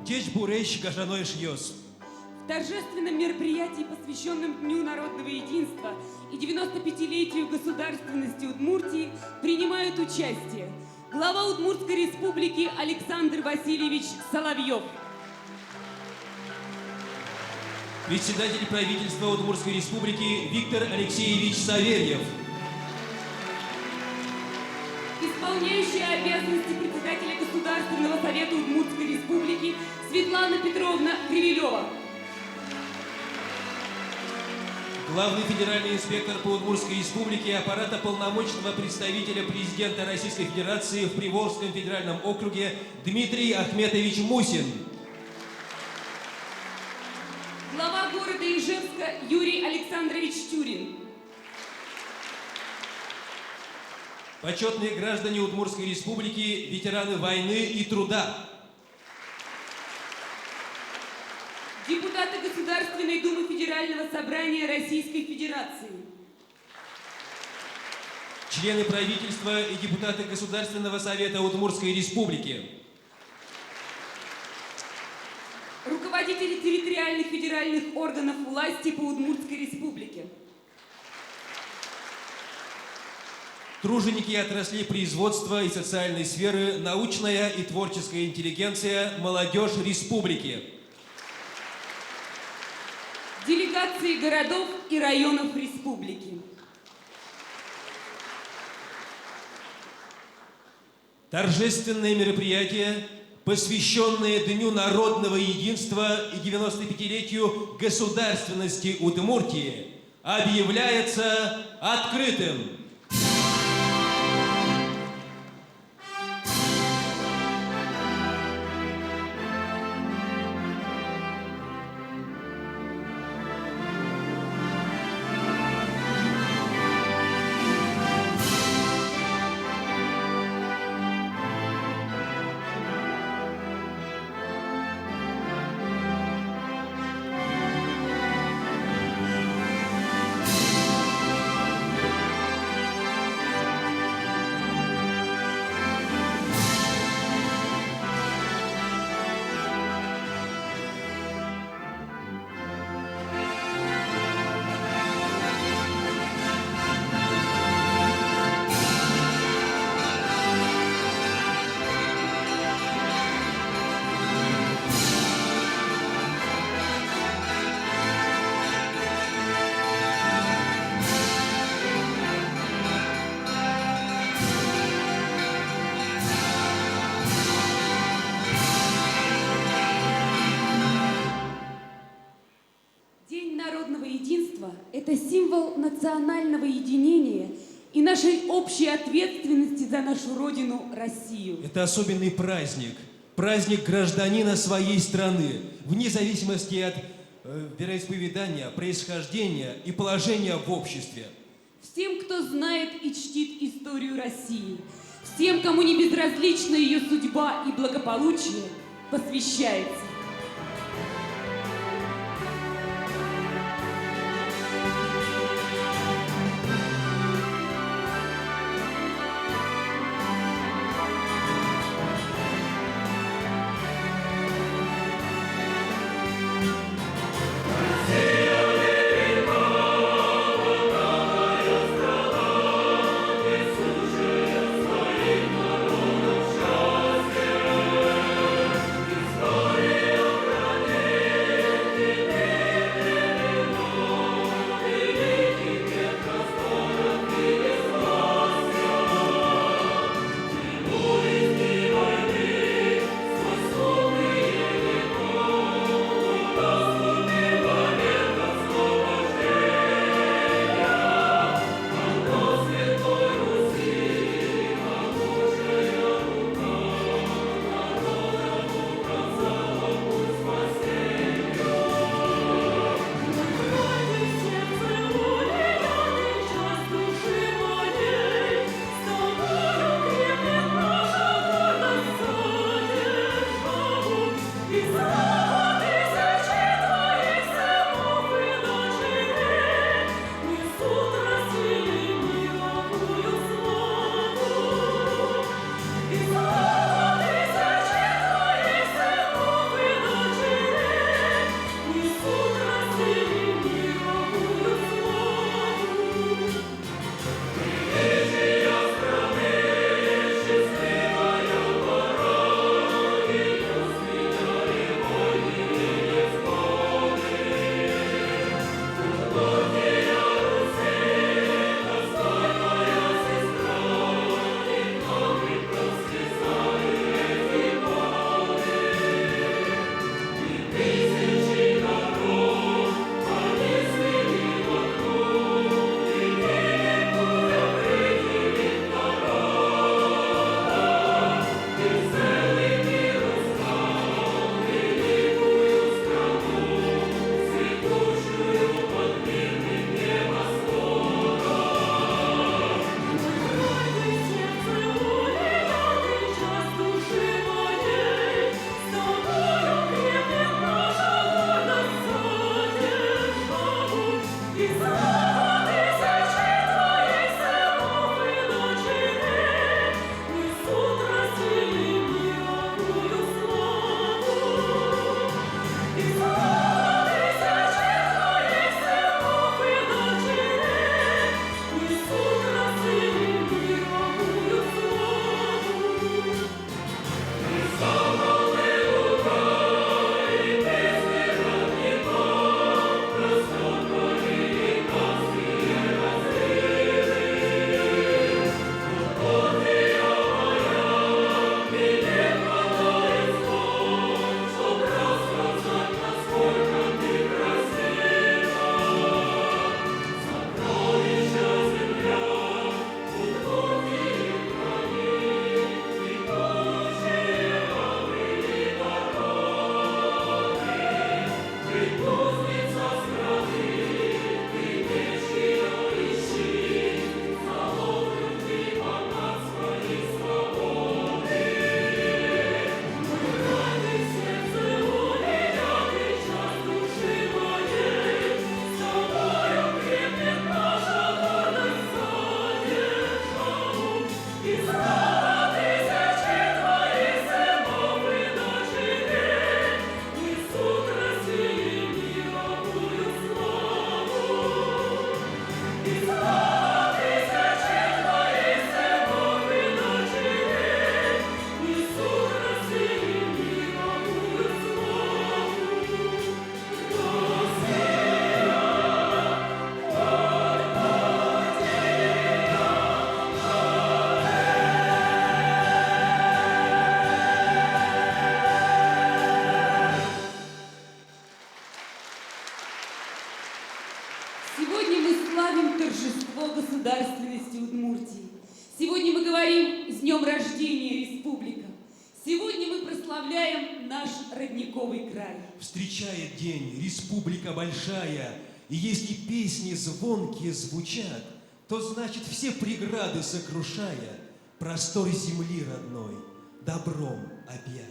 Теч бурещ гажаной шьёс. В торжественном мероприятии, посвященном Дню народного единства и 95-летию государственности Удмуртии, принимают участие глава Удмуртской республики Александр Васильевич Соловьев, Председатель правительства Удмуртской республики Виктор Алексеевич Савельев, исполняющая обязанности председателя Государственного совета Удмуртской республики Светлана Петровна Кривилева, главный федеральный инспектор по Удмуртской республике аппарата полномочного представителя президента Российской Федерации в Приволжском федеральном округе Дмитрий Ахметович Мусин, глава города Ижевска Юрий Александрович Тюрин, почетные граждане Удмуртской республики, ветераны войны и труда, депутаты Государственной Думы Федерального собрания Российской Федерации, члены правительства и депутаты Государственного совета Удмуртской республики, руководители территориальных федеральных органов власти по Удмуртской республике, труженики отраслей производства и социальной сферы, научная и творческая интеллигенция, молодежь республики, делегации городов и районов республики. Торжественное мероприятие, посвященное Дню народного единства и 95-летию государственности Удмуртии, объявляется открытым. Это символ национального единения и нашей общей ответственности за нашу родину Россию. Это особенный праздник. Праздник гражданина своей страны, вне зависимости от вероисповедания, происхождения и положения в обществе. Всем, кто знает и чтит историю России, всем, кому не безразлична ее судьба и благополучие, посвящается. История государственности Удмуртии. Сегодня мы говорим с днем рождения республика. Сегодня мы прославляем наш родниковый край. Встречает день республика большая, и если песни звонкие звучат, то значит все преграды сокрушая, простор земли родной добром объят.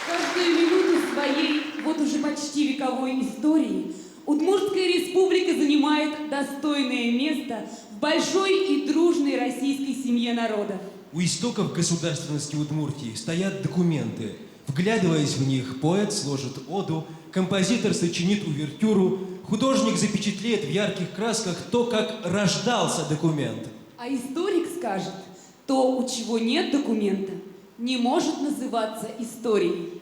Каждую минуту своей, вот уже почти вековой истории, Удмуртская республика занимает достойное место в большой и дружной российской семье народов. У истоков государственности Удмуртии стоят документы. Вглядываясь в них, поэт сложит оду, композитор сочинит увертюру, художник запечатлеет в ярких красках то, как рождался документ. А историк скажет, то, у чего нет документа, не может называться историей.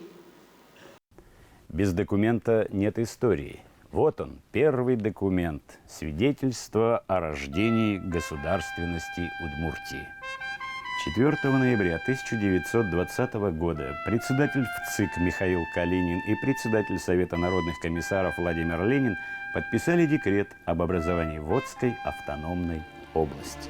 Без документа нет истории. Вот он, первый документ – свидетельство о рождении государственности Удмуртии. 4 ноября 1920 года председатель ВЦИК Михаил Калинин и председатель Совета народных комиссаров Владимир Ленин подписали декрет об образовании Водской автономной области.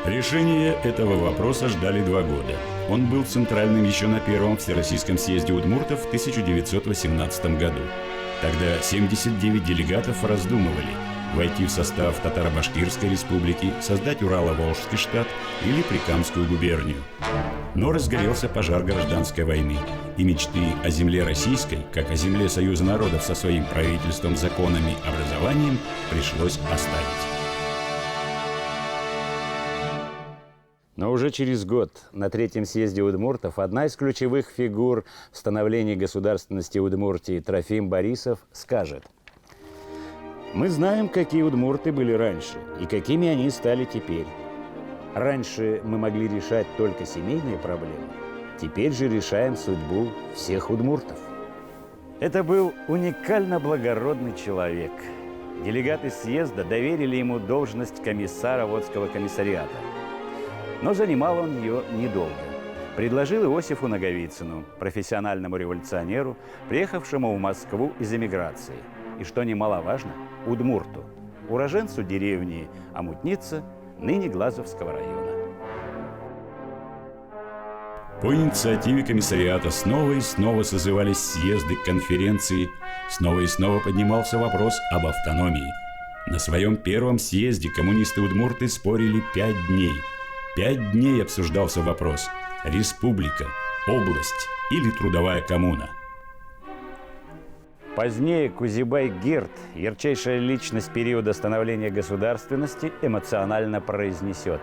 Решение этого вопроса ждали 2 года. Он был центральным еще на Первом Всероссийском съезде удмуртов в 1918 году. Тогда 79 делегатов раздумывали – войти в состав Татаро-Башкирской республики, создать Урало-Волжский штат или Прикамскую губернию. Но разгорелся пожар гражданской войны, и мечты о земле российской, как о земле Союза народов со своим правительством, законами, образованием, пришлось оставить. Но уже через год на Третьем съезде удмуртов одна из ключевых фигур в становлении государственности Удмуртии, Трофим Борисов, скажет: «Мы знаем, какие удмурты были раньше и какими они стали теперь. Раньше мы могли решать только семейные проблемы, теперь же решаем судьбу всех удмуртов». Это был уникально благородный человек. Делегаты съезда доверили ему должность комиссара Водского комиссариата. Но занимал он ее недолго. предложил Иосифу Наговицыну, профессиональному революционеру, приехавшему в Москву из эмиграции, и, что немаловажно, удмурту, уроженцу деревни Омутница, ныне Глазовского района. По инициативе комиссариата снова и снова созывались съезды, конференции, снова и снова поднимался вопрос об автономии. На своем первом съезде коммунисты-удмурты спорили 5 дней. 5 дней обсуждался вопрос: республика, область или трудовая коммуна. Позднее Кузибай Гирт, ярчайшая личность периода становления государственности, эмоционально произнесет: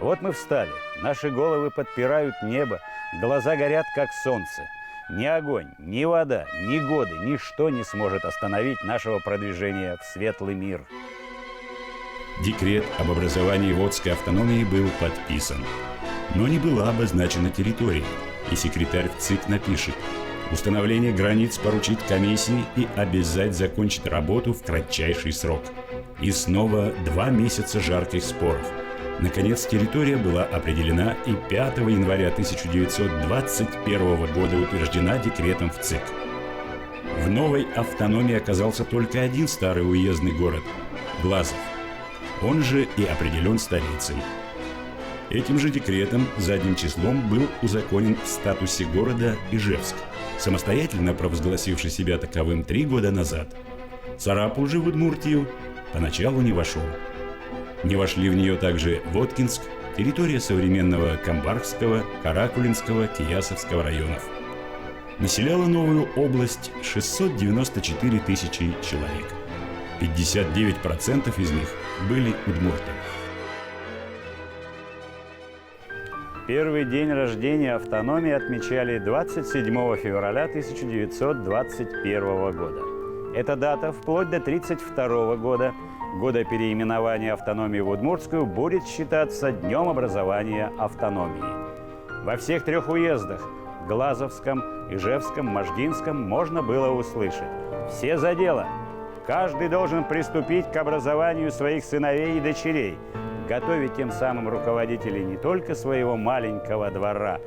«Вот мы встали, наши головы подпирают небо, глаза горят, как солнце. Ни огонь, ни вода, ни годы, ничто не сможет остановить нашего продвижения в светлый мир». Декрет об образовании водской автономии был подписан. Но не была обозначена территория, и секретарь ВЦИК напишет: установление границ поручить комиссии и обязать закончить работу в кратчайший срок. И снова 2 месяца жарких споров. Наконец, территория была определена и 5 января 1921 года утверждена декретом ВЦИК. В новой автономии оказался только один старый уездный город – Глазов. Он же и определен столицей. Этим же декретом задним числом был узаконен в статусе города Ижевск, самостоятельно провозгласивший себя таковым 3 года назад. Сарапул же в Удмуртию поначалу не вошел. Не вошли в нее также Воткинск, территория современного Камбарского, Каракулинского, Киясовского районов. Населяла новую область 694 тысячи человек. 59% из них были удмурты. Первый день рождения автономии отмечали 27 февраля 1921 года. Эта дата вплоть до 1932 года, года переименования автономии в Удмуртскую, будет считаться днем образования автономии. Во всех 3 уездах – Глазовском, Ижевском, Можгинском – можно было услышать: «Все за дело! Каждый должен приступить к образованию своих сыновей и дочерей, готовить тем самым руководителей не только своего маленького двора,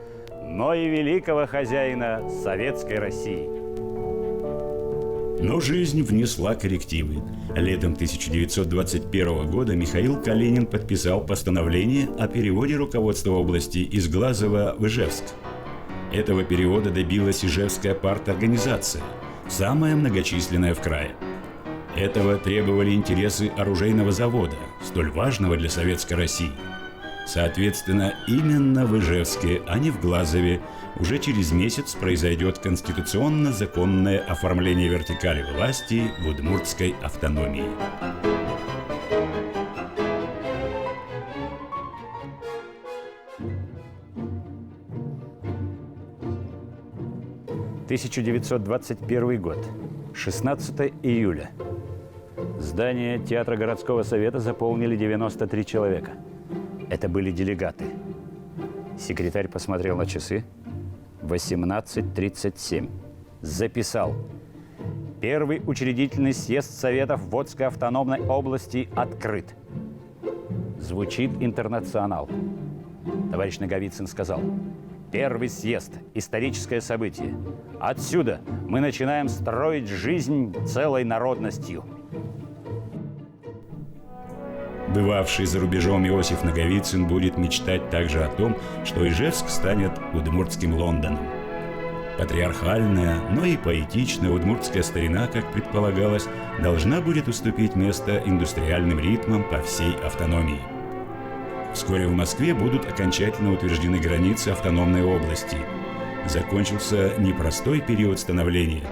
но и великого хозяина Советской России». Но жизнь внесла коррективы. Летом 1921 года Михаил Калинин подписал постановление о переводе руководства области из Глазова в Ижевск. Этого перевода добилась Ижевская парторганизация, самая многочисленная в крае. Этого требовали интересы оружейного завода, столь важного для Советской России. Соответственно, именно в Ижевске, а не в Глазове, уже через месяц произойдет конституционно-законное оформление вертикали власти в удмуртской автономии. «1921 год, 16 июля. Здание Театра городского совета заполнили 93 человека. Это были делегаты. Секретарь посмотрел на часы. 18:37. Записал: первый учредительный съезд Советов Водской автономной области открыт. Звучит «Интернационал». Товарищ Наговицын сказал: первый съезд – историческое событие. Отсюда мы начинаем строить жизнь целой народностью. Бывавший за рубежом Иосиф Наговицын будет мечтать также о том, что Ижевск станет удмуртским Лондоном. Патриархальная, но и поэтичная удмуртская старина, как предполагалось, должна будет уступить место индустриальным ритмам по всей автономии. Вскоре в Москве будут окончательно утверждены границы автономной области. Закончился непростой период становления.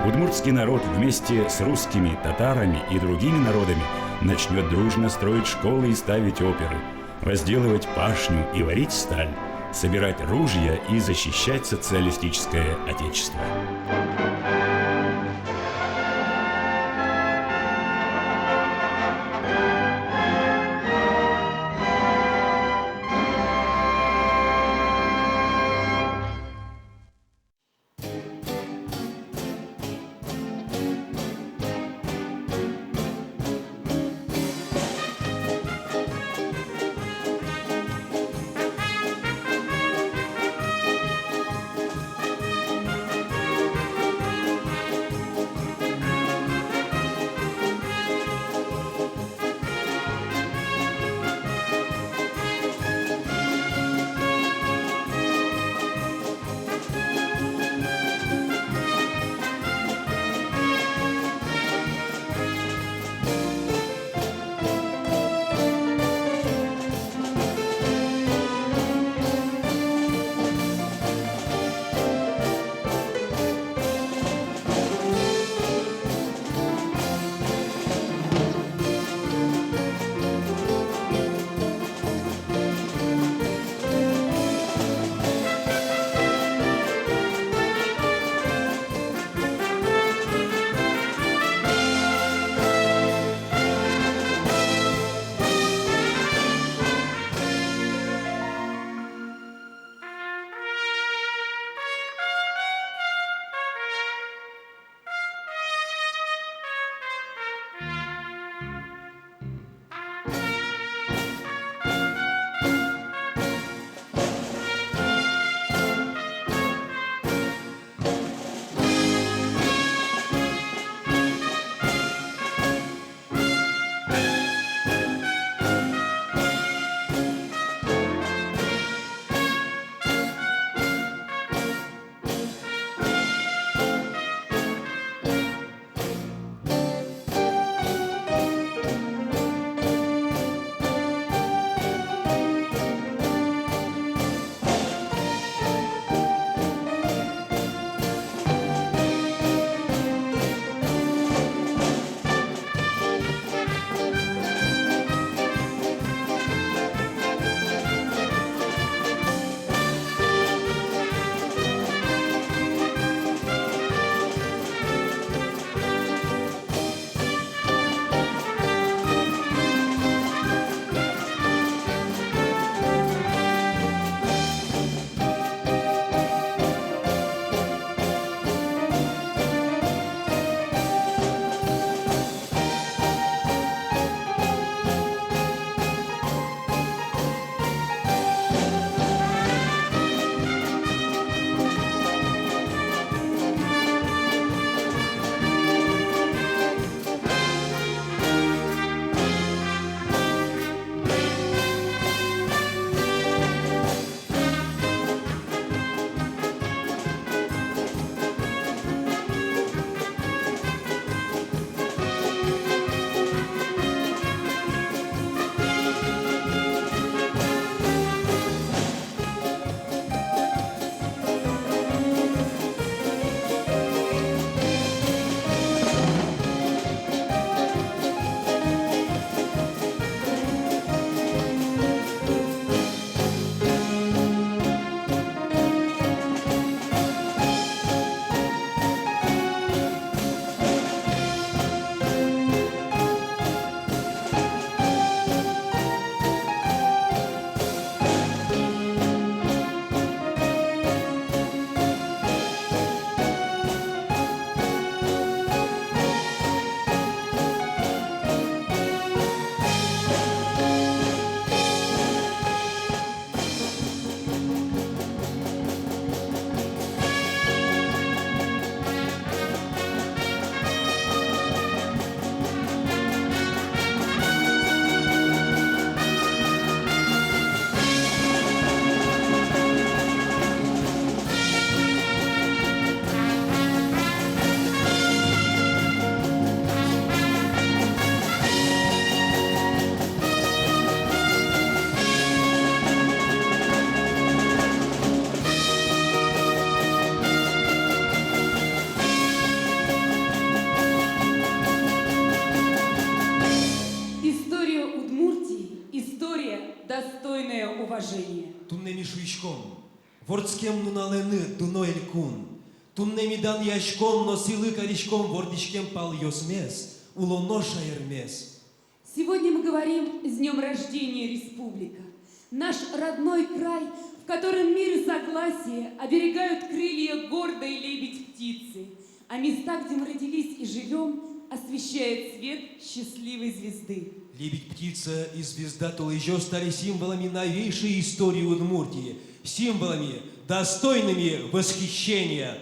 Удмуртский народ вместе с русскими, татарами и другими народами начнет дружно строить школы и ставить оперы, возделывать пашню и варить сталь, собирать ружья и защищать социалистическое отечество. рождения. Туннеми шуйшком, вордскем нуналены дуноэль кун. Туннеми дан яшком, но силы коричком, вордичкем пал йосмес, улоноша ермес. Сегодня мы говорим с днем рождения республика. Наш родной край, в котором мир и согласие оберегают крылья гордой лебедь-птицы, а места, где мы родились и живем, освещает свет счастливой звезды. Лебедь-птица и звезда Тулыжо стали символами новейшей истории Удмуртии, символами, достойными восхищения.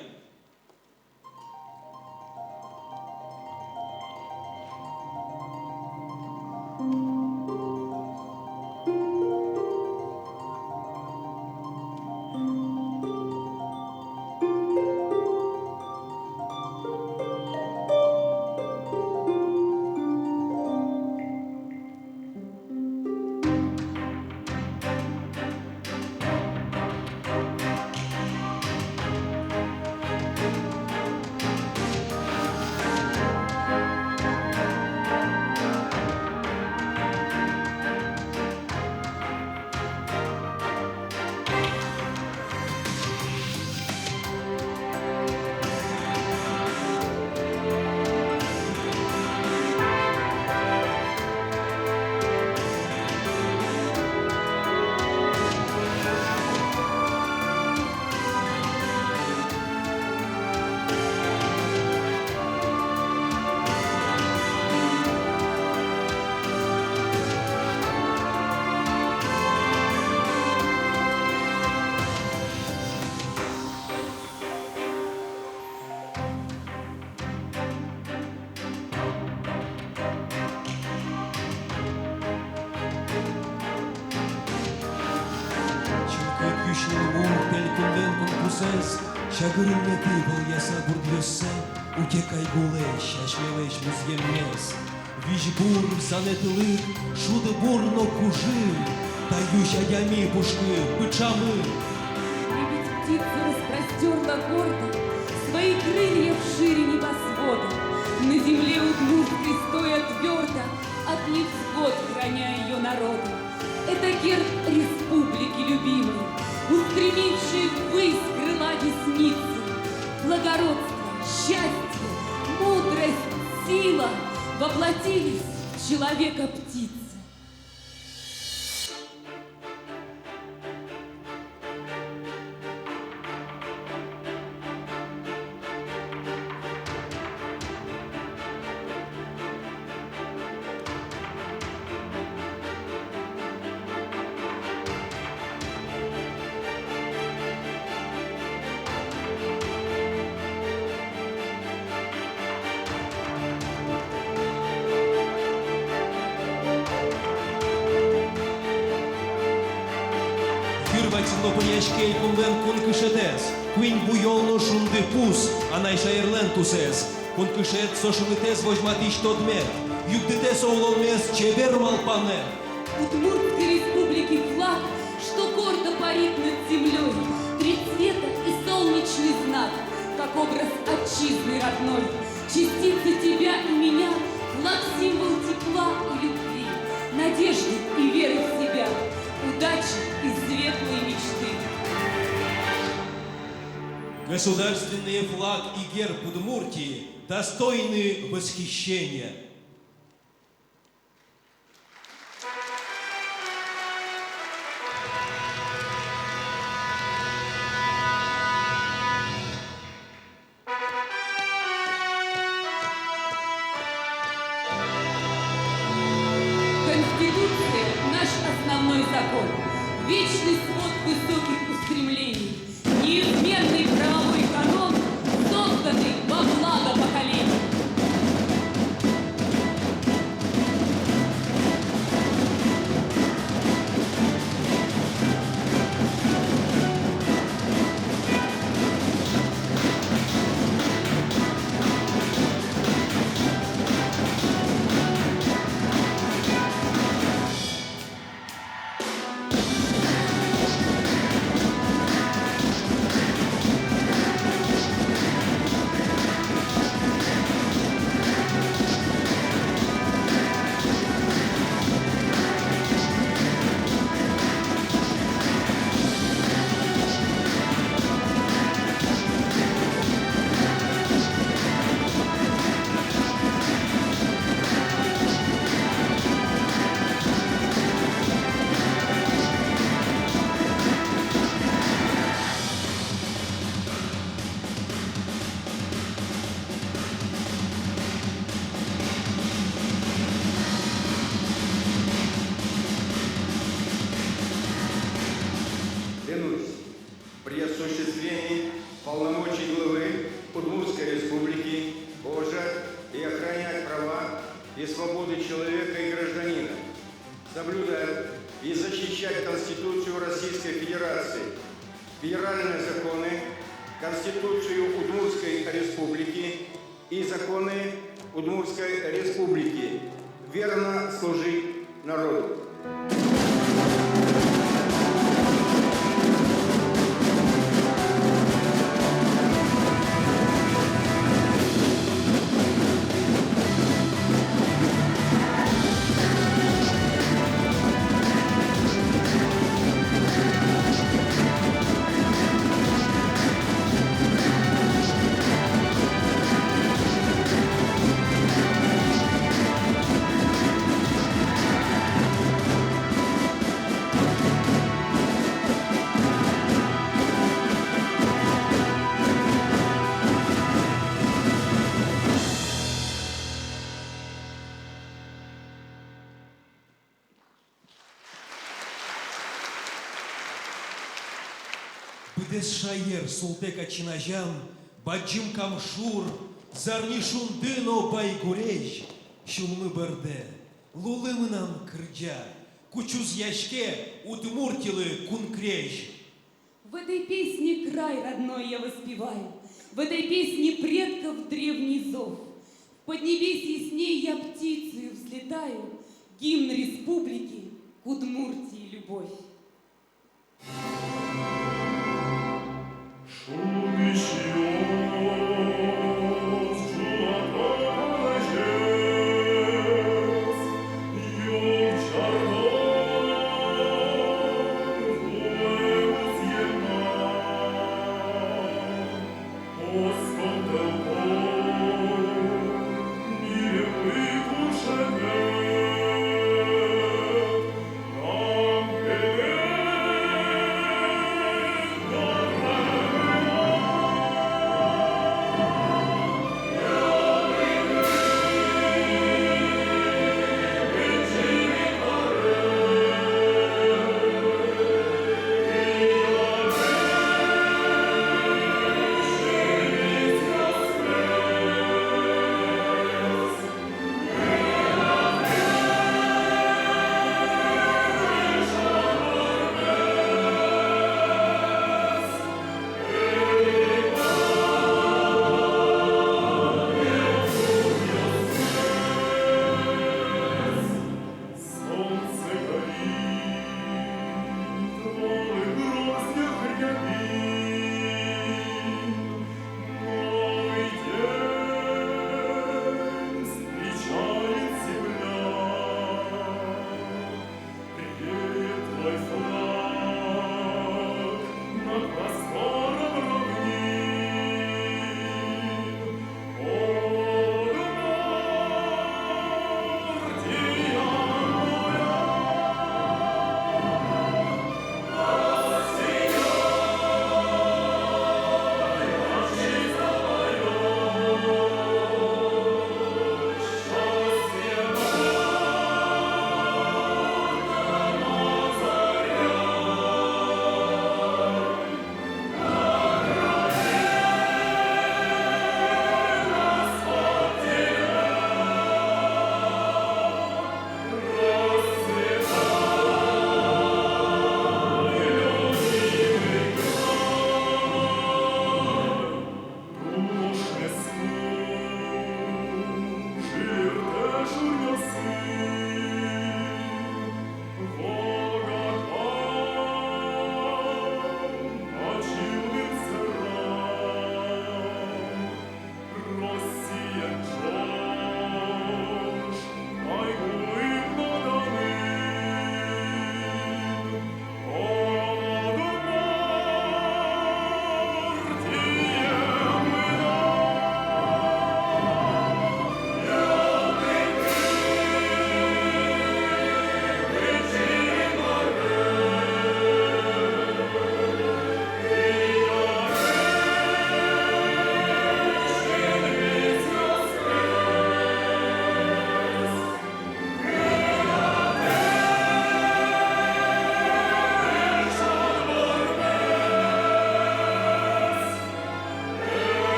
Şagırın bol yasa burdyosa, utекай гулеш, şaşmeleş muzgelmez. Вижбур занетлык, шуды бурно кужи, тающа ями пушкы, бычамы. Лебедь-птица распростерла гордо свои крылья в шире небосвода. На земле удмуртской стоя твердо, от невзгод храня ее народа. Это герб республики любимой, устремивший ввысь крыла десницы. Благородство, счастье, мудрость, сила воплотились в человека-птицы. No păieșchei cum ven cun câșetez, Quin buiolno șunde pus, anai șairlentusez, Cun câșet s-o șunitez vojmatiș tot met, Югдите соломес чебер малпане. Удмуртской республики флаг, что гордо парит над землей, три цвета и солнечный знак, как образ отчизны родной. Частица тебя и меня, флаг символ тепла и любви, надежды и веры в себя, удачи и светлой мечты. Государственный флаг и герб Удмуртии достойны восхищения. Конституция – наш основной закон, вечный свод высоких устремлений, неизменный правовой канон, созданный во благо поколений. клянусь при осуществлении полномочий главы Удмуртской Республики уважать и охранять права и свободы человека и гражданина, соблюдать и защищать Конституцию Российской Федерации, федеральные законы, Конституцию Удмуртской Республики и законы Удмуртской Республики, верно служить народу. Бдес шайер султека чинажан, баджим камшур, зарнишундыно байгурей, шулмы берде, лулымынан кырджа, кучуз яшке удмуртилы кункрей. В этой песне край родной я воспеваю, в этой песне предков древний зов. В поднебесье с ней я птицею взлетаю, гимн республики к Удмуртии любовь. Am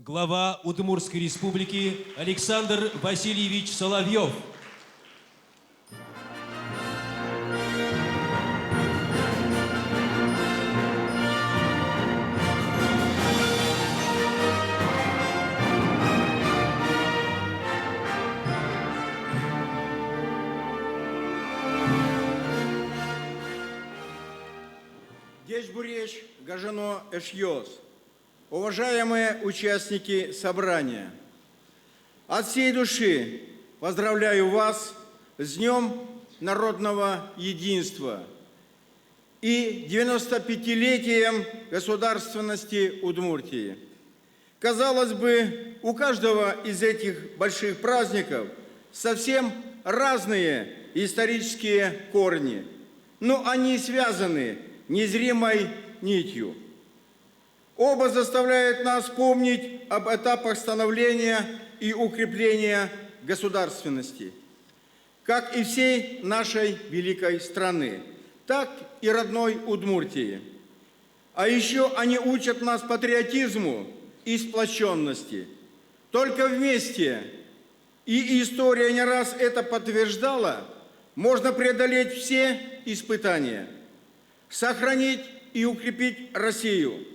глава Удмуртской республики Александр Васильевич Соловьев. Дечбуреш Гажано Эшьос. Уважаемые участники собрания, от всей души поздравляю вас с Днем народного единства и 95-летием государственности Удмуртии. Казалось бы, у каждого из этих больших праздников совсем разные исторические корни, но они связаны незримой нитью. Оба заставляют нас помнить об этапах становления и укрепления государственности, как и всей нашей великой страны, так и родной Удмуртии. А еще они учат нас патриотизму и сплоченности. Только вместе, и история не раз это подтверждала, можно преодолеть все испытания, сохранить и укрепить Россию,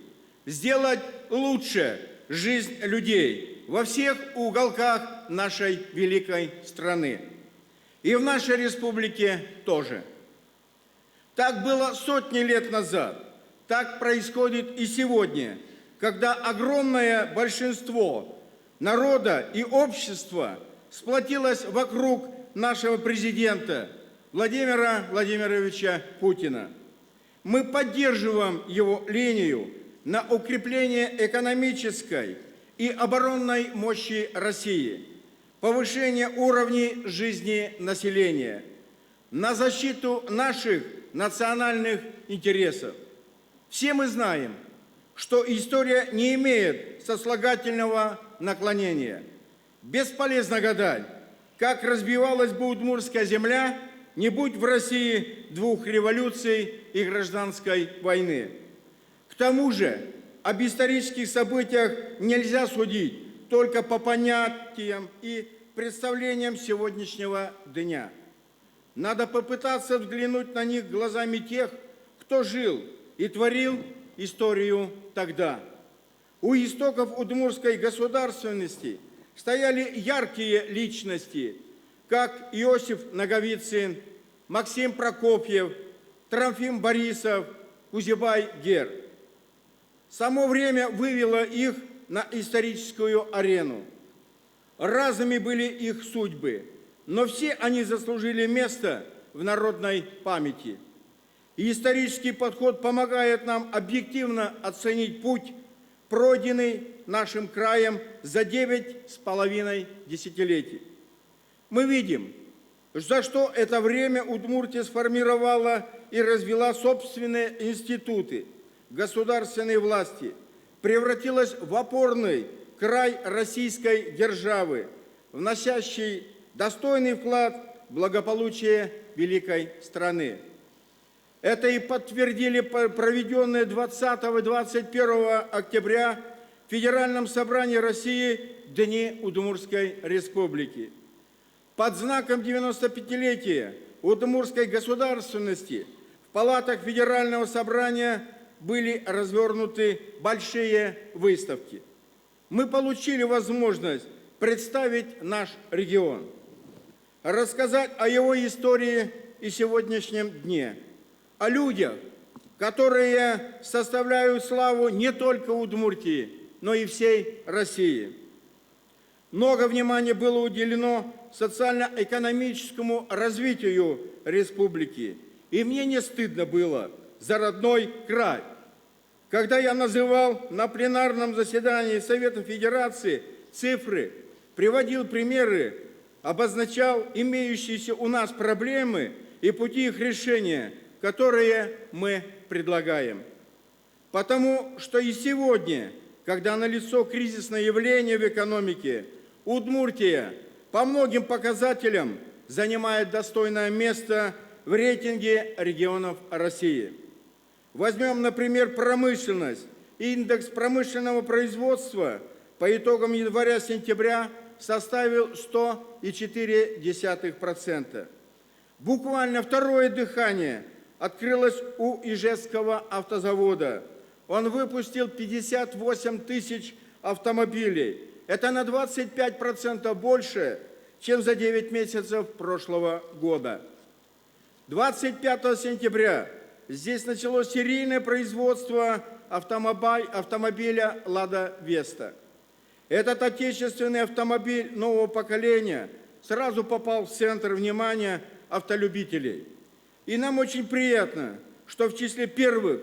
сделать лучше жизнь людей во всех уголках нашей великой страны. И в нашей республике тоже. Так было сотни лет назад, так происходит и сегодня, когда огромное большинство народа и общества сплотилось вокруг нашего президента Владимира Владимировича Путина. Мы поддерживаем его линию на укрепление экономической и оборонной мощи России, повышение уровней жизни населения, на защиту наших национальных интересов. Все мы знаем, что история не имеет сослагательного наклонения. Бесполезно гадать, как разбивалась бы удмуртская земля, не будь в России двух революций и гражданской войны. К тому же, об исторических событиях нельзя судить только по понятиям и представлениям сегодняшнего дня. Надо попытаться взглянуть на них глазами тех, кто жил и творил историю тогда. У истоков удмуртской государственности стояли яркие личности, как Иосиф Наговицын, Максим Прокопьев, Трофим Борисов, Кузебай-Гер. Само время вывело их на историческую арену. Разными были их судьбы, но все они заслужили место в народной памяти. И исторический подход помогает нам объективно оценить путь, пройденный нашим краем за 9,5 десятилетий. Мы видим, за что это время Удмуртия сформировала и развила собственные институты государственной власти, превратилась в опорный край российской державы, вносящий достойный вклад в благополучие великой страны. Это и подтвердили проведенные 20 и 21 октября в Федеральном собрании России Дни Удмуртской республики. Под знаком 95-летия удмуртской государственности в палатах Федерального собрания были развернуты большие выставки. Мы получили возможность представить наш регион, рассказать о его истории и сегодняшнем дне, о людях, которые составляют славу не только Удмуртии, но и всей России. Много внимания было уделено социально-экономическому развитию республики, и мне не стыдно было за родной край. Когда я называл на пленарном заседании Совета Федерации цифры, приводил примеры, обозначал имеющиеся у нас проблемы и пути их решения, которые мы предлагаем. Потому что и сегодня, когда налицо кризисное явление в экономике, Удмуртия по многим показателям занимает достойное место в рейтинге регионов России. Возьмем, например, промышленность. Индекс промышленного производства по итогам января-сентября составил 100,4%. Буквально второе дыхание открылось у Ижевского автозавода. Он выпустил 58 тысяч автомобилей. Это на 25% больше, чем за 9 месяцев прошлого года. 25 сентября здесь началось серийное производство автомобиля «Лада Веста». Этот отечественный автомобиль нового поколения сразу попал в центр внимания автолюбителей. И нам очень приятно, что в числе первых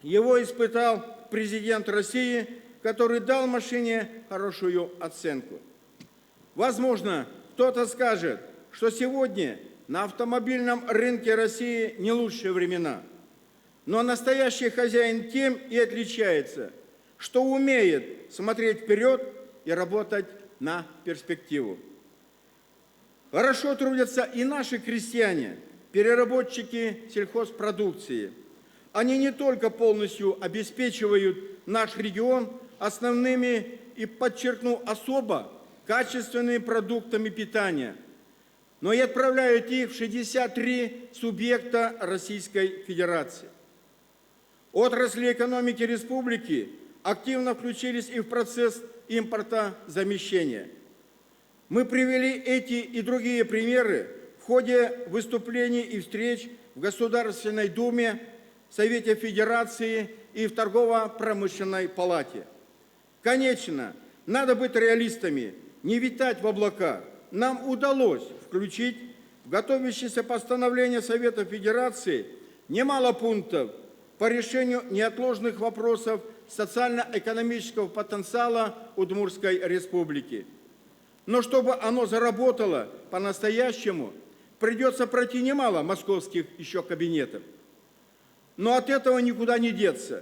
его испытал президент России, который дал машине хорошую оценку. Возможно, кто-то скажет, что сегодня на автомобильном рынке России не лучшие времена. Но настоящий хозяин тем и отличается, что умеет смотреть вперед и работать на перспективу. Хорошо трудятся и наши крестьяне, переработчики сельхозпродукции. Они не только полностью обеспечивают наш регион основными и, подчеркну, особо качественными продуктами питания, но и отправляют их в 63 субъекта Российской Федерации. Отрасли экономики республики активно включились и в процесс импортозамещения. Мы привели эти и другие примеры в ходе выступлений и встреч в Государственной Думе, Совете Федерации и в Торгово-промышленной палате. Конечно, надо быть реалистами, не витать в облаках. Нам удалось включить в готовящееся постановление Совета Федерации немало пунктов по решению неотложных вопросов социально-экономического потенциала Удмуртской Республики. Но чтобы оно заработало по-настоящему, придется пройти немало московских еще кабинетов. Но от этого никуда не деться.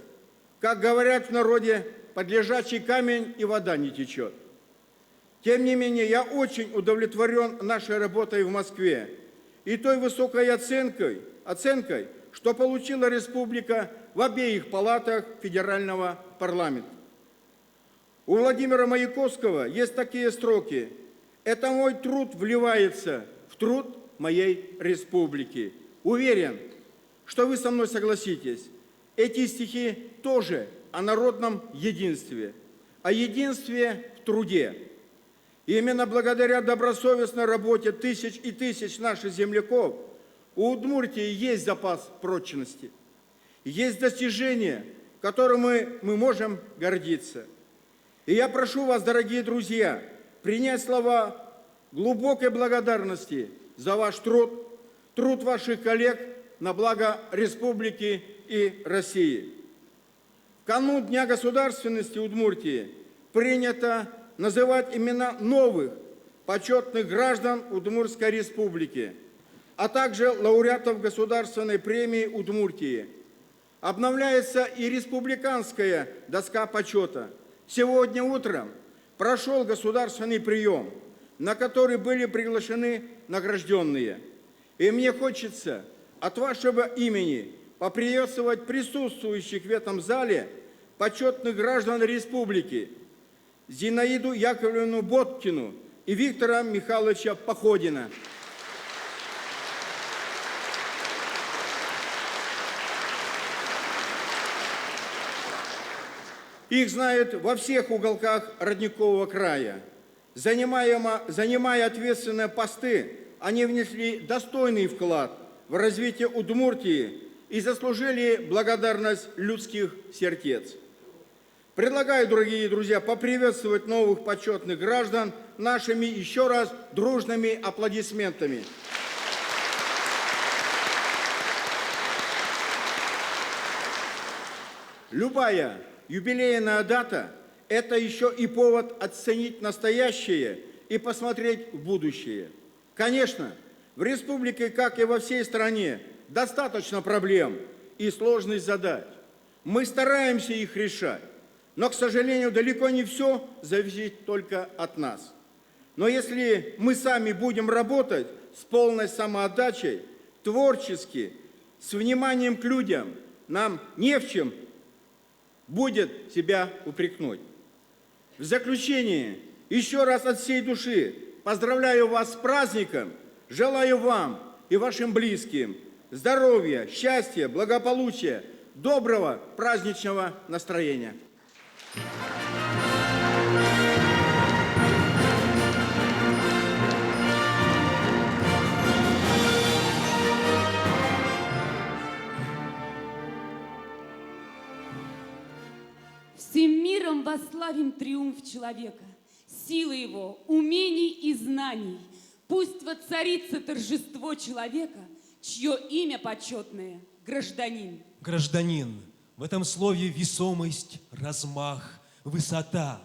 Как говорят в народе, под лежачий камень и вода не течет. Тем не менее, я очень удовлетворен нашей работой в Москве и той высокой оценкой, что получила республика в обеих палатах федерального парламента. У Владимира Маяковского есть такие строки: «Это мой труд вливается в труд моей республики». Уверен, что вы со мной согласитесь. Эти стихи тоже о народном единстве, о единстве в труде. И именно благодаря добросовестной работе тысяч и тысяч наших земляков у Удмуртии есть запас прочности, есть достижения, которыми мы можем гордиться. И я прошу вас, дорогие друзья, принять слова глубокой благодарности за ваш труд, труд ваших коллег на благо республики и России. В канун Дня государственности Удмуртии принято называть имена новых почетных граждан Удмуртской республики, а также лауреатов Государственной премии Удмуртии. Обновляется и республиканская доска почета. Сегодня утром прошел государственный прием, на который были приглашены награжденные. И мне хочется от вашего имени поприветствовать присутствующих в этом зале почетных граждан республики Зинаиду Яковлевну Боткину и Виктора Михайловича Походина. Их знают во всех уголках Родникового края. Занимая ответственные посты, они внесли достойный вклад в развитие Удмуртии и заслужили благодарность людских сердец. Предлагаю, дорогие друзья, поприветствовать новых почетных граждан нашими еще раз дружными аплодисментами. Любая юбилейная дата – это еще и повод оценить настоящее и посмотреть в будущее. Конечно, в республике, как и во всей стране, достаточно проблем и сложных задач. Мы стараемся их решать, но, к сожалению, далеко не все зависит только от нас. Но если мы сами будем работать с полной самоотдачей, творчески, с вниманием к людям, нам не в чем будет себя упрекнуть. В заключение еще раз от всей души поздравляю вас с праздником, желаю вам и вашим близким здоровья, счастья, благополучия, доброго праздничного настроения. Всем миром восславим триумф человека, силы его, умений и знаний. Пусть воцарится торжество человека, чье имя почетное – гражданин. Гражданин. В этом слове весомость, размах, высота.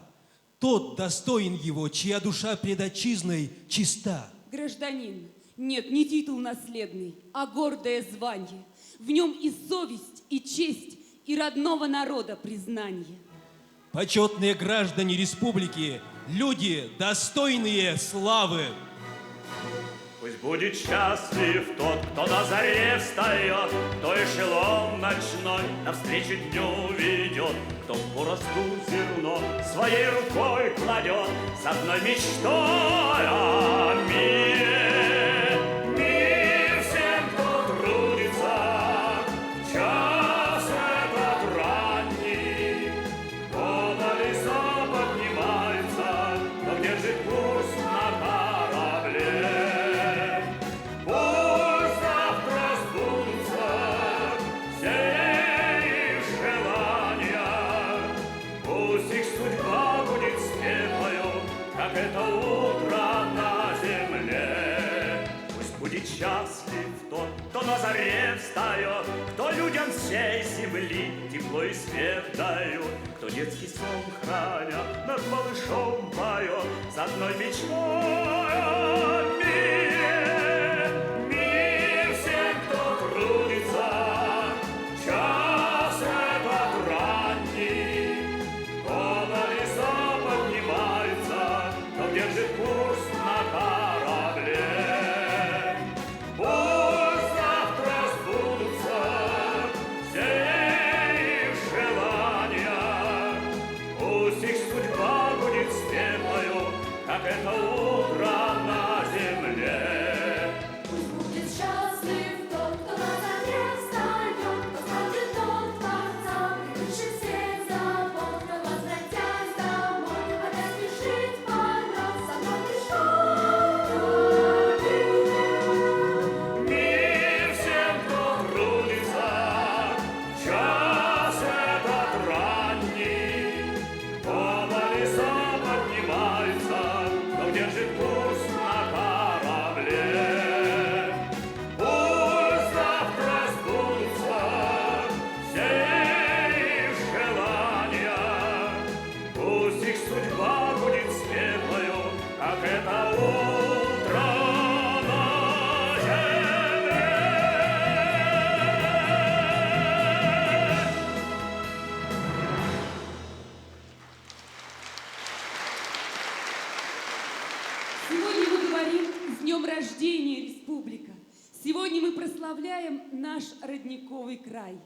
Тот достоин его, чья душа пред отчизной чиста. Гражданин. Нет, не титул наследный, а гордое звание. В нем и совесть, и честь, и родного народа признание. Почетные граждане республики, люди, достойные славы. Пусть будет счастлив тот, кто на заре встает, кто эшелон ночной навстречу дню ведет, кто в буросту зерно своей рукой кладет с одной мечтой о мире. Мир всем, кто трудится, в час этот ранний, кто на леса поднимается, кто держит курс на корабле. Пусть завтра сбудутся все их желания, пусть их судьба будет светлою, как это утро на земле. Пусть будет счастлив тот, кто на заре встает, кто людям всей земли тепло и свет дает, кто детский сон храня над малышом поет с одной мечтой о мире. Мир всем, кто трудится, час этот ранний, кто на леса поднимается, кто держит курс на корабле. Пусть завтра сбудутся все их желания, пусть их судьба будет светлою, как это утро на земле. Пусть будет счастлив тот, кто на заре встает, кто славит дом Творца, превыше всех забот, кто, возвратясь домой, опять спешит в полет с одной мечтой. Мир всем, кто трудится, в час этот ранний, кто на леса поднимается, кто держит курс на корабле. Пусть завтра сбудутся все их желания, пусть их судьба будет светлою, как это утро на земле. Сегодня мы говорим с днем рождения, республика. Сегодня мы прославляем наш родниковый край.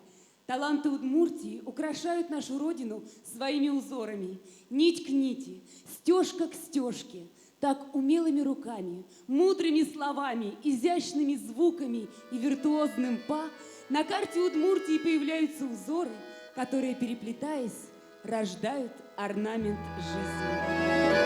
Таланты Удмуртии украшают нашу родину своими узорами. Нить к нити, стежка к стежке. Так умелыми руками, мудрыми словами, изящными звуками и виртуозным па на карте Удмуртии появляются узоры, которые, переплетаясь, рождают орнамент жизни.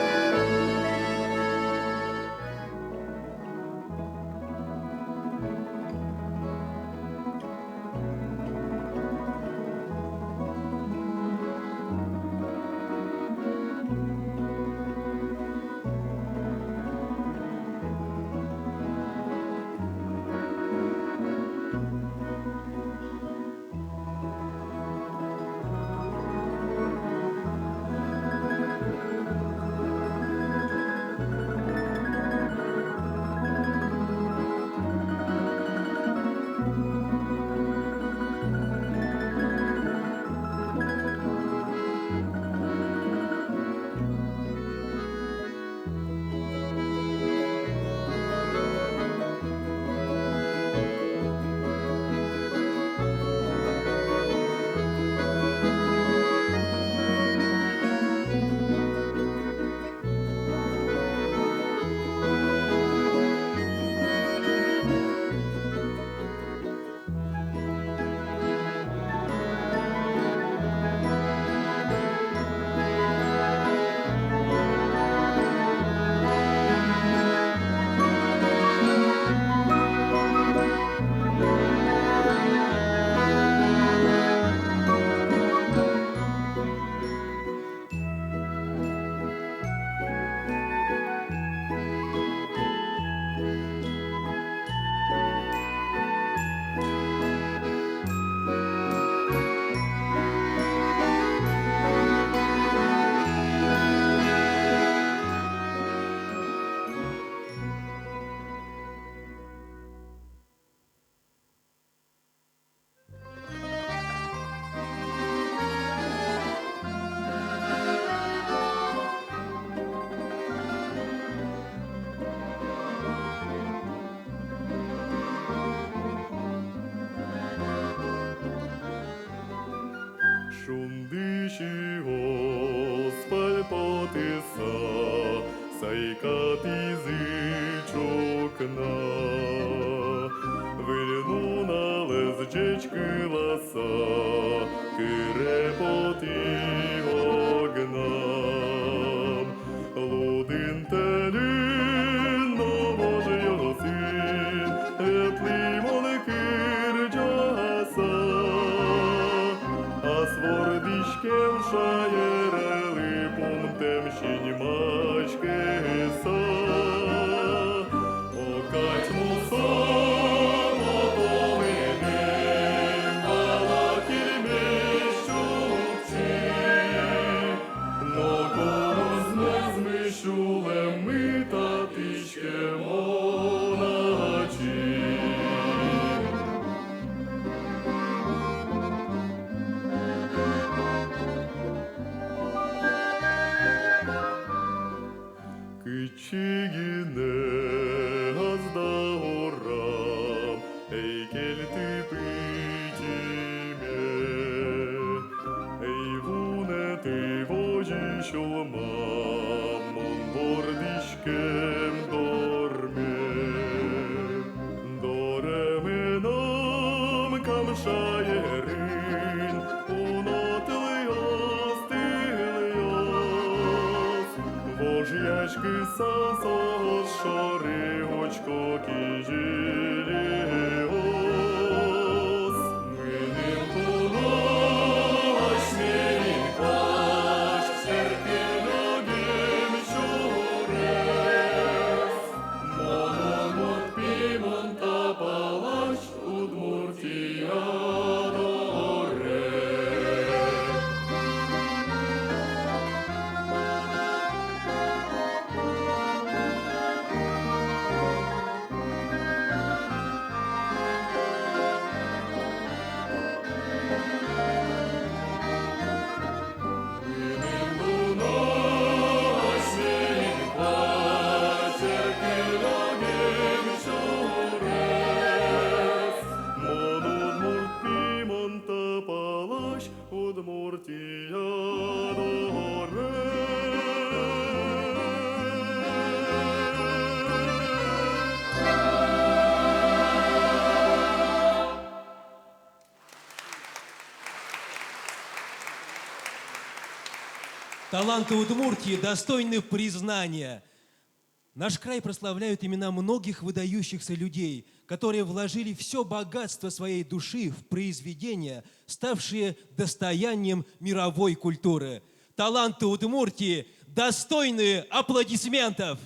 тиса, сайкат із ічокна. Вильнула лезджечки ласа, кирепоти огнам. Лудин телін, новож його син, етлимон кирджаса. А свордишкем шаєрели пунктем щіньмачкеса. Окать мусом отоменем балакільмещучи. Но комусь не змищулем ми татичке моначі. Кичигіне газда горам, ей кельти питіме. Ей вуне ти вожі шолмам, мон бордишкем дорме. Доременам камшаєрин, унотилиос, тилиос. Вож'ячки сасос, шоригочко кіжіліос. Миним кулач, миним клач, серпіногим щурес. Мономот пімон та палач, Удмуртія доре. Удмуртія Таланты Удмуртии достойны признания. Наш край прославляют имена многих выдающихся людей, которые вложили все богатство своей души в произведения, ставшие достоянием мировой культуры. Таланты Удмуртии достойны аплодисментов.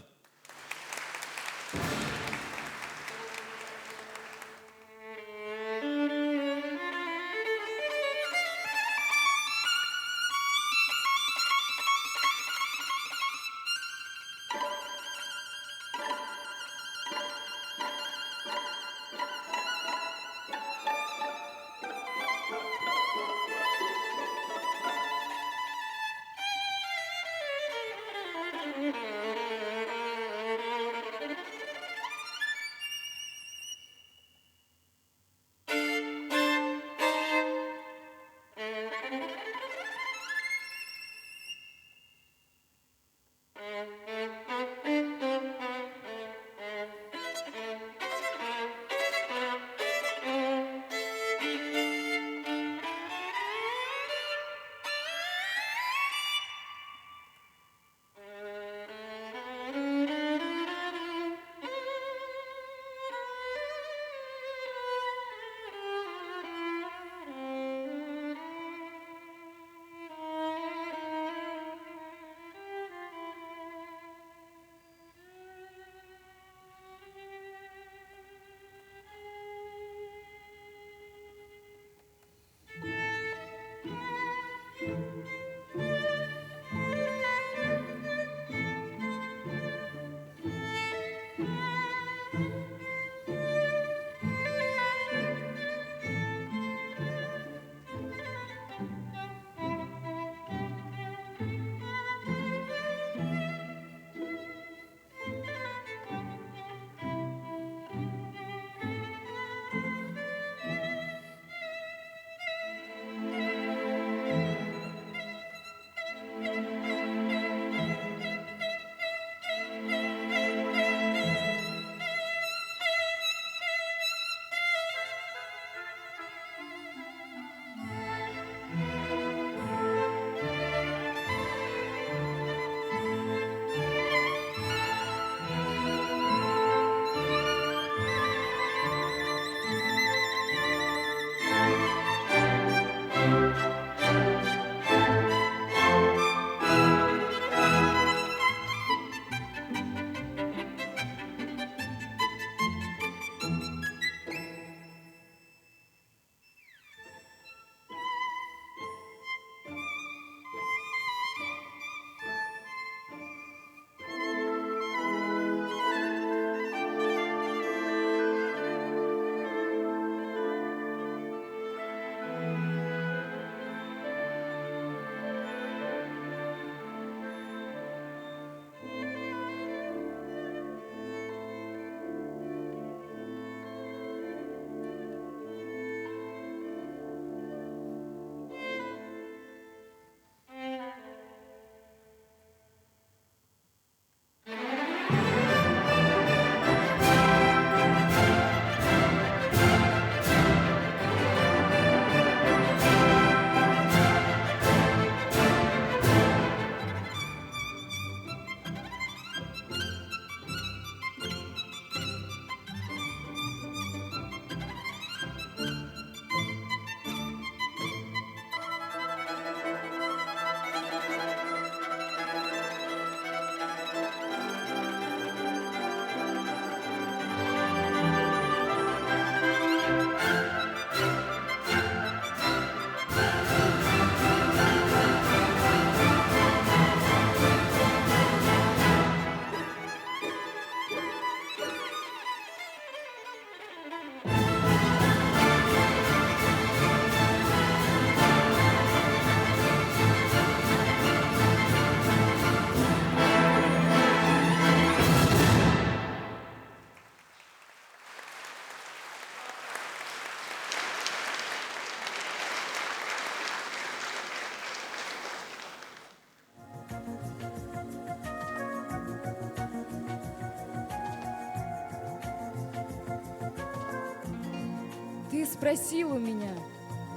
Ты спросил у меня,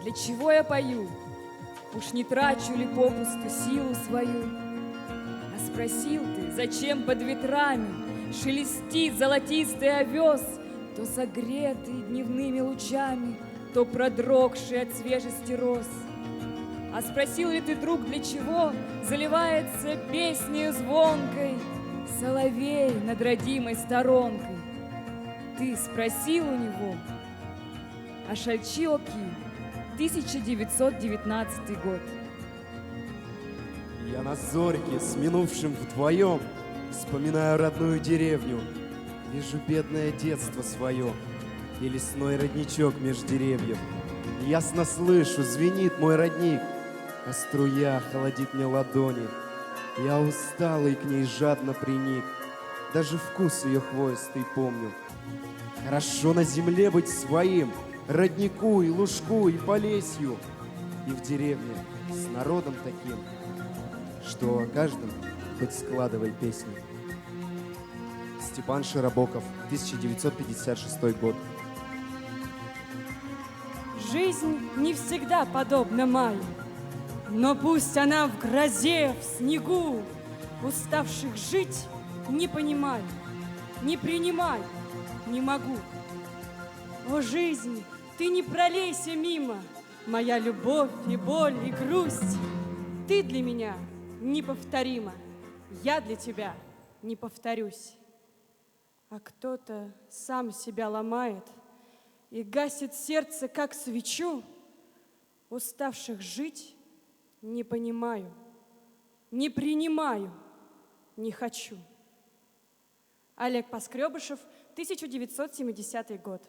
для чего я пою? Уж не трачу ли попусту силу свою? А спросил ты, зачем под ветрами шелестит золотистый овес, то согретый дневными лучами, то продрогший от свежести роз? А спросил ли ты, друг, для чего заливается песнею звонкой соловей над родимой сторонкой? Ты спросил у него? А Шальчиоки, 1919 год. Я на зорьке с минувшим вдвоем вспоминаю родную деревню, вижу бедное детство свое и лесной родничок меж деревьев. Ясно слышу, звенит мой родник, а струя холодит мне ладони. Я усталый к ней жадно приник, даже вкус ее хвоистый помню. Хорошо на земле быть своим, роднику и лужку и полесью, и в деревне с народом таким, что о каждом хоть складывай песни. Степан Широбоков, 1956 год. Жизнь не всегда подобна маю, но пусть она в грозе, в снегу, уставших жить не понимаю, не принимаю, не могу. О, жизнь, ты не пролейся мимо, моя любовь и боль и грусть. Ты для меня неповторима, я для тебя не повторюсь. А кто-то сам себя ломает и гасит сердце, как свечу. Уставших жить не понимаю, не принимаю, не хочу. Олег Поскребышев, 1970 год.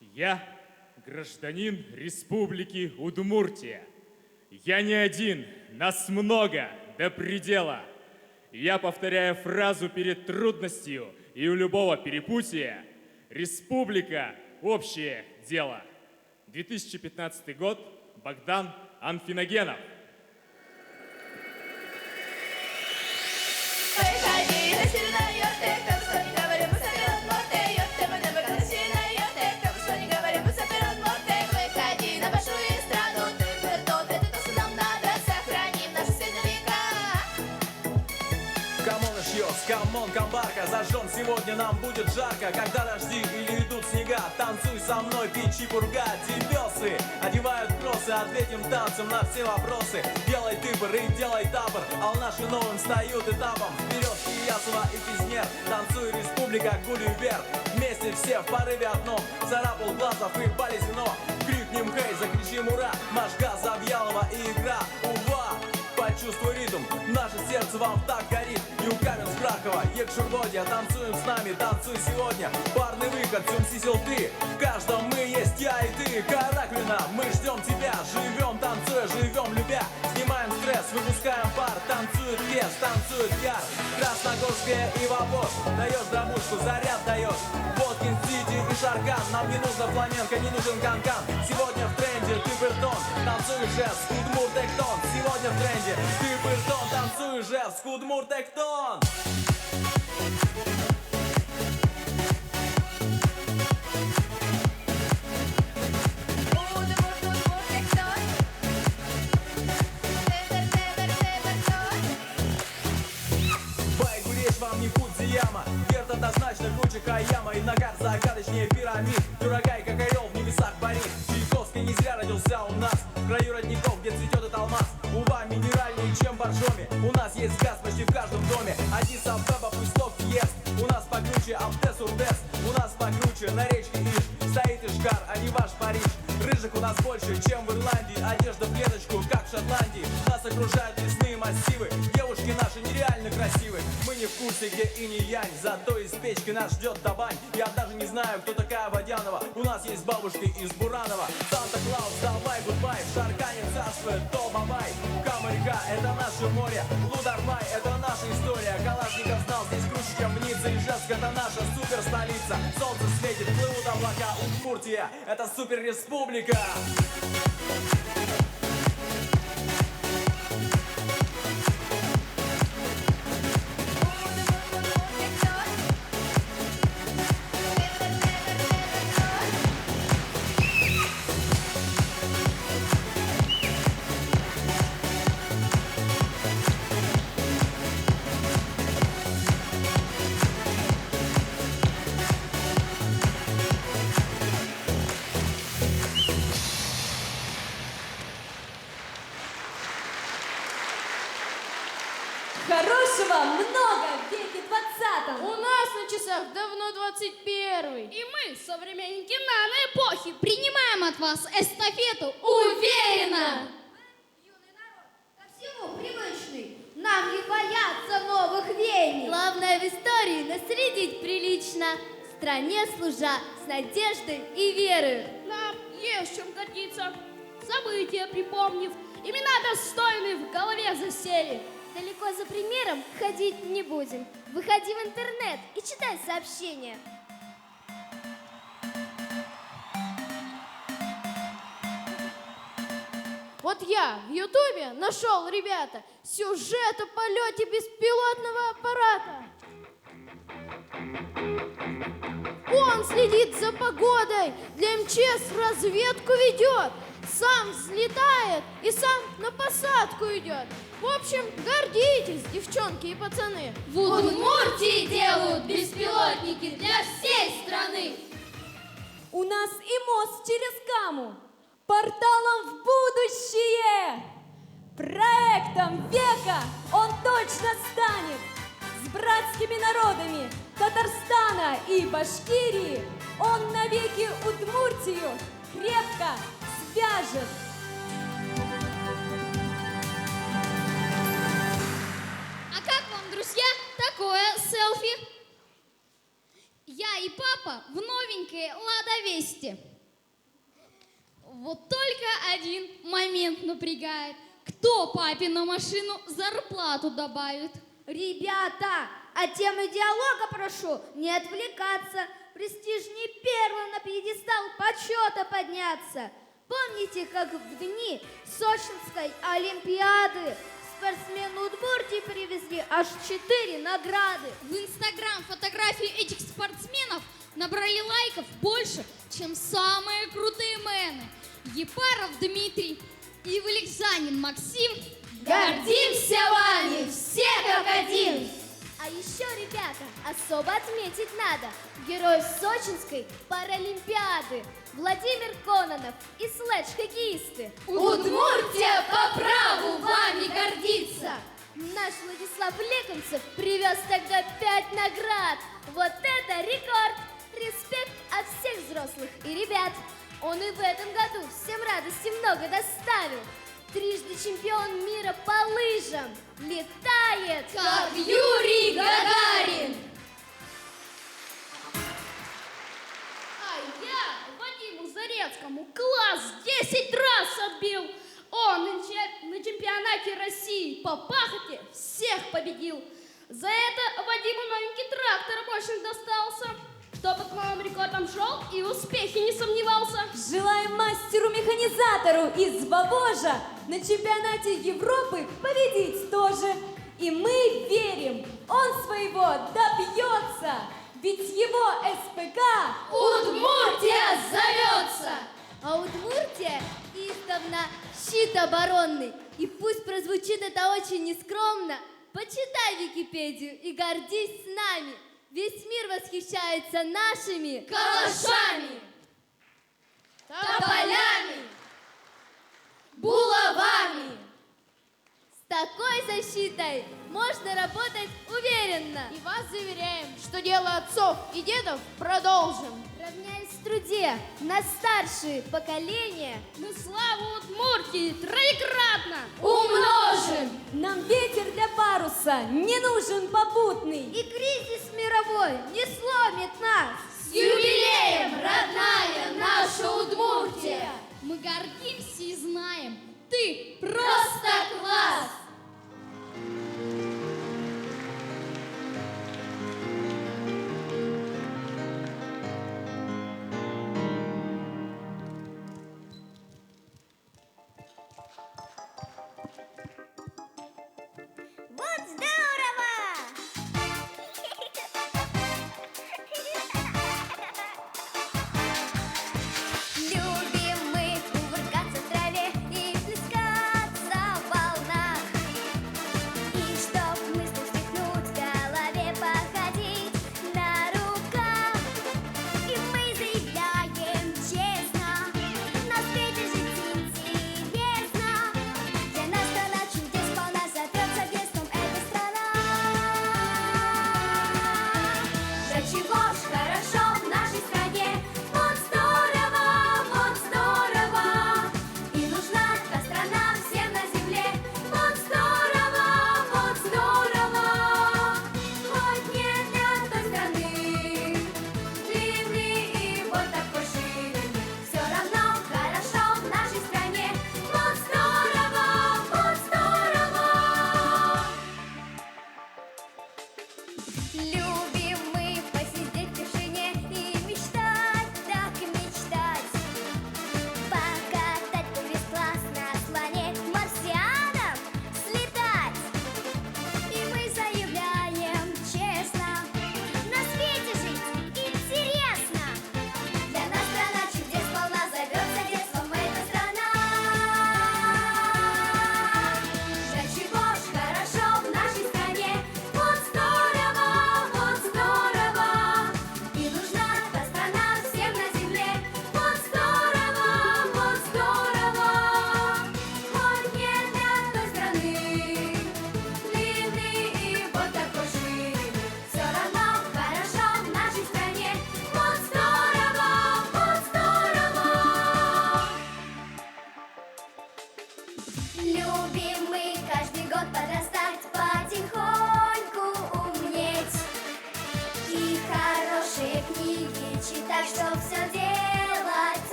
Я гражданин Республики Удмуртия. Я не один, нас много, до предела. Я повторяю фразу перед трудностью, и у любого перепутья республика – общее дело. 2015 год. Богдан Анфиногенов. Выходи на сильно ёрты, кто бы что ни говорил, мы соберем морты, ёрты, мы на богатых сильно ёрты, кто бы что ни говорил, мы соберем морты. Выходи на большую эстраду, ты вертот, это то, что нам надо, сохраним наши средние века. Камон и шьёс, камон, камбарка, зажжем, сегодня нам будет жарко. Когда дожди или идут снега, танцуй со мной, печи пурга. Дебёсы одевают кроссы, ответим танцем на все вопросы. Делай тыбр и делай табор, а наши новым встают этапом. Вперед, Ильясова и Пизнер, танцуй, республика, гули вверх. Вместе все в порыве одном, царапул Глазов и Болезино. Крикнем хей, закричим ура, марш газ, Завьялова и игра. Ува! Почувствуй ритм, наше сердце вам так горит. И у Каменск, Кракова, Екшургодия, танцуем с нами, танцуй сегодня. Парный выход, сил ты, в каждом мы есть я и ты. Каракулина, мы ждем тебя, живем танцуя, живем любя. Снимаем стресс, выпускаем пар, танцует вес, танцует яр. Красногорская и Вапош, даешь дробушку, заряд даешь. Воткин, Сити и Шарган, нам не нужно фламенко, не нужен канкан. Сегодня в тренде ты бертон, танцуешь жест, удмуртектон. Сегодня в тренде ты бертон, танцуешь жест, удмуртектон. Вам не Фудзияма, Верт однозначно круче Хаяма. И нагар загадочнее пирамид, Дюрагай, как орел в небесах парит. Чайковский не зря родился у нас, в краю родников, где цветет этот алмаз. Ува минеральнее, чем боржоми, у нас есть газ почти в каждом доме. Аддис Абеба, пусть ловки ест, у нас покруче Абдес Урдес. У нас покруче на речке Иж, стоит Ишгар, а не ваш Париж. Рыжих у нас больше, чем в Ирландии, одежда в клеточку, как в Шотландии. Нас окружают лесные массивы, девушки наши нереально красивы. Мы не в курсе, где инь и янь, зато из печки нас ждет табань. Я даже не знаю, кто такая Водянова, у нас есть бабушки из Буранова. Санта-Клаус, давай, гудбай, в Шаркане царствует Тоба-Бай. Камарика, это наше море, Лудармай, это наша история. Калашников знал, здесь круче, чем в Ницце. Ижевск, это наша супер столица. Солнце светит, плывут облака, Удмуртия, это супер республика. Хорошего много в веке 20-м. У нас на часах давно 21-й. И мы, современники наноэпохи, принимаем от вас эстафету уверенно. Юный народ, ко всему привычный. Нам не бояться новых веяний. Главное в истории наследить прилично, стране служа с надеждой и верой. Нам есть чем гордиться, события припомнив, имена достойные в голове засели. Далеко за примером ходить не будем. Выходи в интернет и читай сообщения. Вот я в Ютубе нашел, ребята, сюжет о полете беспилотного аппарата. Он следит за погодой, для МЧС разведку ведет, сам взлетает и сам на посадку идет. В общем, гордитесь, девчонки и пацаны. В Удмуртии делают беспилотники для всей страны. У нас и мост через Каму, порталом в будущее. Проектом века он точно станет. С братскими народами Татарстана и Башкирии он навеки Удмуртию крепко свяжет. А как вам, друзья, такое селфи? Я и папа в новенькой Лада Весте. Вот только один момент напрягает. Кто папе на машину зарплату добавит? Ребята, от темы диалога прошу не отвлекаться. Престижнее первым на пьедестал почета подняться. Помните, как в дни Сочинской Олимпиады спортсмены Удмуртии привезли аж 4 награды? В Инстаграм фотографии этих спортсменов набрали лайков больше, чем самые крутые мены. Епаров Дмитрий и Валикзанин Максим. Гордимся вами, все как один! А еще, ребята, особо отметить надо героев Сочинской Паралимпиады Владимир Кононов и слэдж-хоккеисты. Удмуртия по праву вами гордится! Наш Владислав Леконцев привез тогда 5 наград. Вот это рекорд! Респект от всех взрослых и ребят. Он и в этом году всем радости много доставил. Трижды чемпион мира по лыжам летает, как Юрий Гагарин. А Я Вадиму Зарецкому класс 10 раз отбил. Он на чемпионате России по пахоте всех победил. За это Вадиму новенький трактор мощный достался, чтобы к новым рекордам шел и в успехе не сомневался. Желаем мастеру-механизатору из Вовожа на чемпионате Европы победить тоже. И мы верим, он своего добьется, ведь его СПК Удмуртия зовется. А Удмуртия издавна щит оборонный. И пусть прозвучит это очень нескромно, почитай Википедию и гордись с нами. Весь мир восхищается нашими Калашами, тополями, булавами. С такой защитой можно работать уверенно. И вас заверяем, что дело отцов и дедов продолжим. Равняясь в труде на старшие поколения, мы славу Удмуртии троекратно умножим. Нам ветер для паруса не нужен попутный. И кризис мировой не сломит нас. С юбилеем, родная наша Удмуртия! Мы гордимся и знаем, ты просто класс! Вот здорово! Любим мы кувыркаться в траве и плескаться в волнах.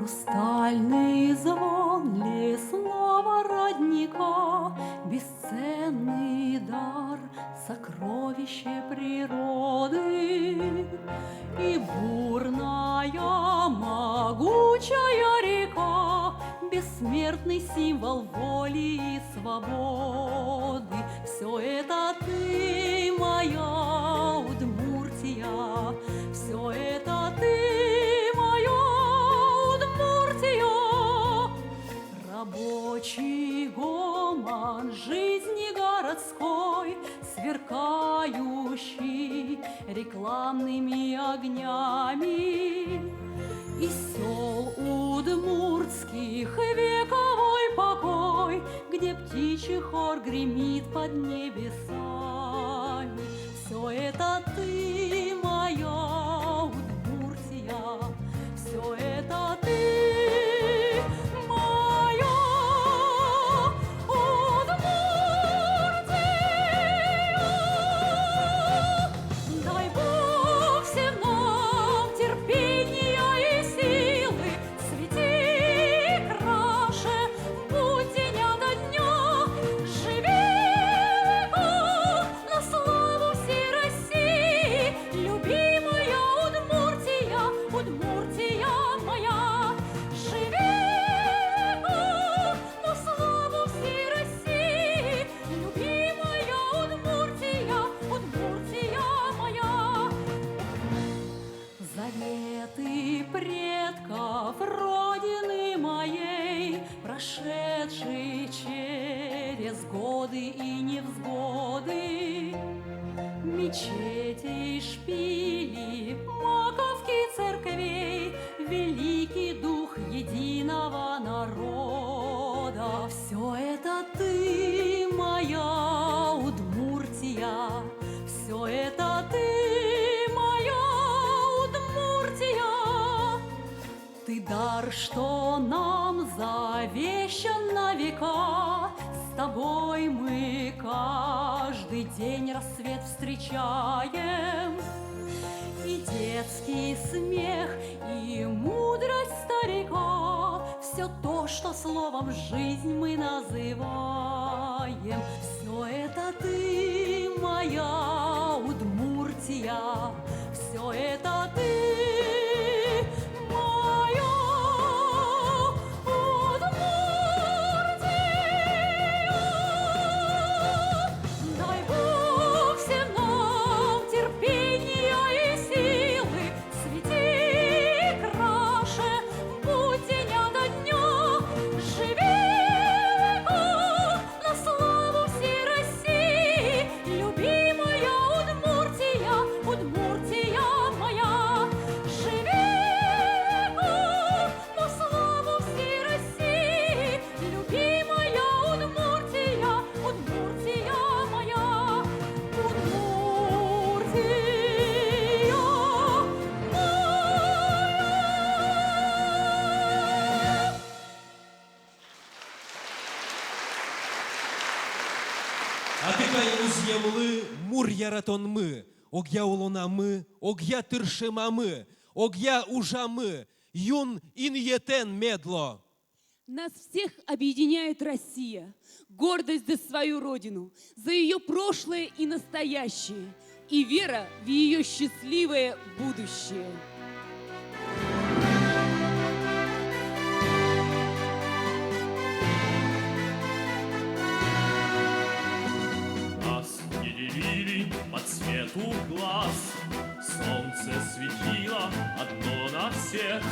Хрустальный звон лесного родника, бесценный дар, сокровище природы. И бурная, могучая река, бессмертный символ воли и свободы. Все это ты, моя Удмуртия, все это ты, моя Удмуртия. Рабочий гомон жизни городской, сверкающий рекламными огнями. Из сел удмуртских вековой покой, где птичий хор гремит под небесами. Все это ты, моя Удмуртия, все это ты, моя Удмуртия. Дай Бог всем нам терпения и силы, свети краше, будь день ото дня, живи века на славу всей России, любимая Удмуртия, Удмуртия моя. Живи века на славу всей России, любимая Удмуртия, Удмуртия моя. Заветы предков Родины моей, прошедшие через годы и невзгоды, мечетей, шпилей, маковки церквей, великий дух единого народа. Все это ты, моя Удмуртия, все это ты, моя Удмуртия. Ты дар, что нам завещан на века, с тобой мы каждый день рассвет встречаем. И детский смех, и мудрость старика, все то, что словом жизнь мы называем. Все это ты, моя Удмуртия, все это ты, моя Удмуртия. Дай Бог всем нам терпения и силы, свети краше, будь день ото дня, живи века на славу всей России, любимая Удмуртия, Удмуртия моя. Живи века на славу всей России, любимая Удмуртия, Удмуртия моя. Удмуртия Атыкай уземлы, мур яратонмы, огья улонамы, огья тыршемамы, огья ужамы, юн иньетен медло. Нас всех объединяет Россия, гордость за свою родину, за ее прошлое и настоящее, и вера в ее счастливое будущее. Нас не делили по цвету глаз, солнце светило одно на всех.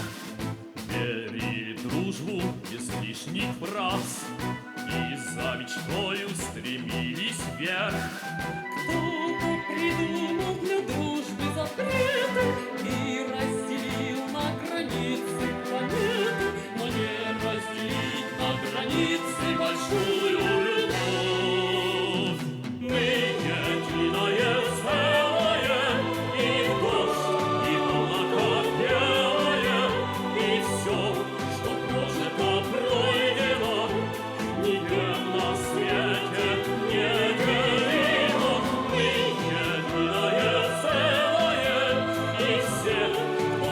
Верили в дружбу без лишних фраз и за мечтою стремились вверх. Кто-то придумал для дружбы запреты и разделил на границы планеты, но не разделить на границы большую любовь. Мы единое целое, и дождь, и облака белое, и все, что прожито, пройдено, никем на свете не делимо. Мы единое целое, и все, кто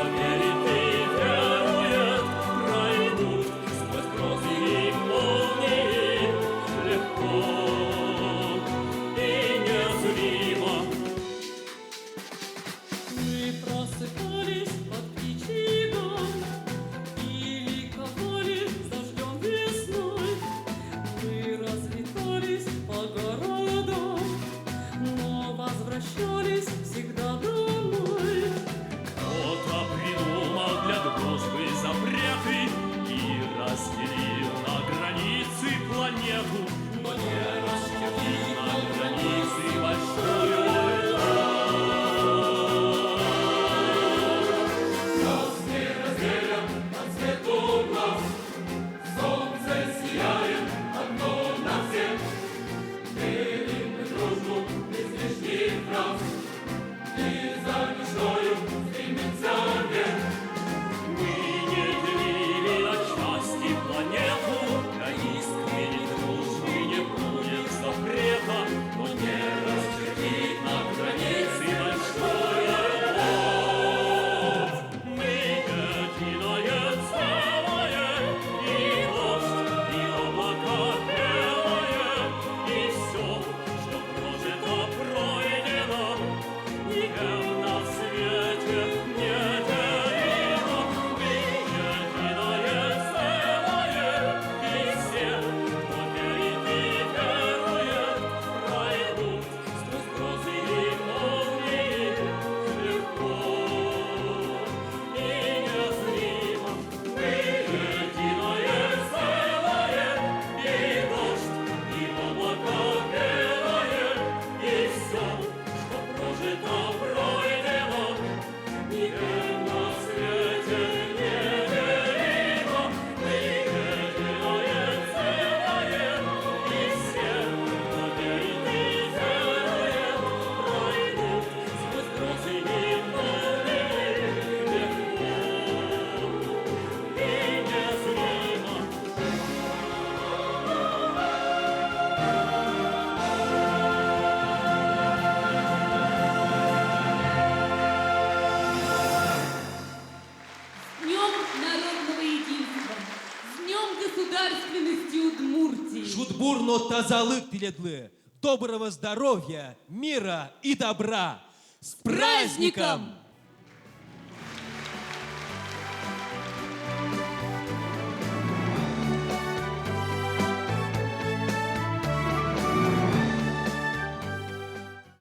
Зурно тазалык теледлы. Доброго здоровья, мира и добра. С праздником!